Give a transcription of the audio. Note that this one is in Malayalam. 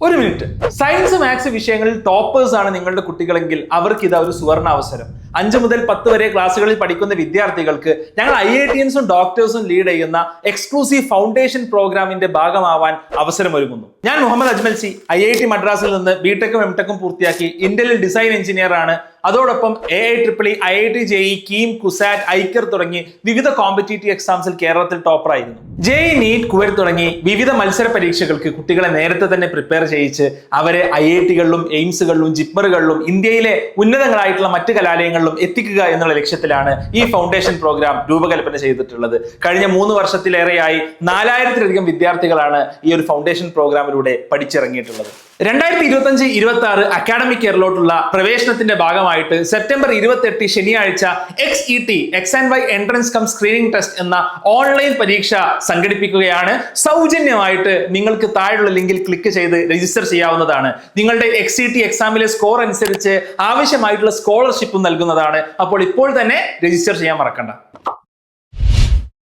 ഒരു മിനിറ്റ്. സയൻസ് മാത്സ് വിഷയങ്ങളിൽ ടോപ്പേഴ്സ് ആണ് നിങ്ങളുടെ കുട്ടികളെങ്കിൽ അവർക്ക് ഇതാ ഒരു സുവർണ അവസരം. 5 മുതൽ 10 വരെ ക്ലാസ്സുകളിൽ പഠിക്കുന്ന വിദ്യാർത്ഥികൾക്ക് ഞങ്ങൾ IITiansഉം ഡോക്ടേഴ്സും ലീഡ് ചെയ്യുന്ന എക്സ്ക്ലൂസീവ് ഫൗണ്ടേഷൻ പ്രോഗ്രാമിന്റെ ഭാഗമാവാൻ അവസരമൊരുങ്ങുന്നു. ഞാൻ മുഹമ്മദ് അജ്മൽ സി IIT മദ്രാസിൽ നിന്ന് ബിടെക്കും എംടെക്കും പൂർത്തിയാക്കി ഇന്റലിൽ ഡിസൈൻ എഞ്ചിനീയർ ആണ്. അതോടൊപ്പം AIEEE, IIT JEE, KEAM, CUSAT, Iker തുടങ്ങി വിവിധ കോമ്പറ്റീറ്റീവ് എക്സാംസിൽ കേരളത്തിൽ ടോപ്പർ ആയിരുന്നു. JEE, നീറ്റ്, കുവൈറ്റ് തുടങ്ങി വിവിധ മത്സര പരീക്ഷകൾക്ക് കുട്ടികളെ നേരത്തെ തന്നെ പ്രിപ്പയർ ചെയ്യിച്ച് അവരെ IITകളിലും എയിംസുകളിലും ജിപ്മറുകളിലും ഇന്ത്യയിലെ ഉന്നതങ്ങളായിട്ടുള്ള മറ്റ് കലാലയങ്ങളിലും എത്തിക്കുക എന്നുള്ള ലക്ഷ്യത്തിലാണ് ഈ ഫൗണ്ടേഷൻ പ്രോഗ്രാം രൂപകൽപ്പന ചെയ്തിട്ടുള്ളത്. കഴിഞ്ഞ 3 വർഷത്തിലേറെയായി 4000-ലധികം വിദ്യാർത്ഥികളാണ് ഈ ഒരു ഫൗണ്ടേഷൻ പ്രോഗ്രാമിലൂടെ പഠിച്ചിറങ്ങിയിട്ടുള്ളത്. 2025-26 അക്കാഡമിക് ഇയറിലോട്ടുള്ള പ്രവേശനത്തിന്റെ ഭാഗമായിട്ട് സെപ്റ്റംബർ 28 ശനിയാഴ്ച XET X&Y entrance cum screening test എന്ന ഓൺലൈൻ പരീക്ഷ സംഘടിപ്പിക്കുകയാണ്. സൗജന്യമായിട്ട് നിങ്ങൾക്ക് താഴെയുള്ള ലിങ്കിൽ ക്ലിക്ക് ചെയ്ത് രജിസ്റ്റർ ചെയ്യാവുന്നതാണ്. നിങ്ങളുടെ XET എക്സാമിലെ സ്കോർ അനുസരിച്ച് ആവശ്യമായിട്ടുള്ള സ്കോളർഷിപ്പും നൽകുന്നതാണ്. അപ്പോൾ ഇപ്പോൾ തന്നെ രജിസ്റ്റർ ചെയ്യാൻ മറക്കണ്ട.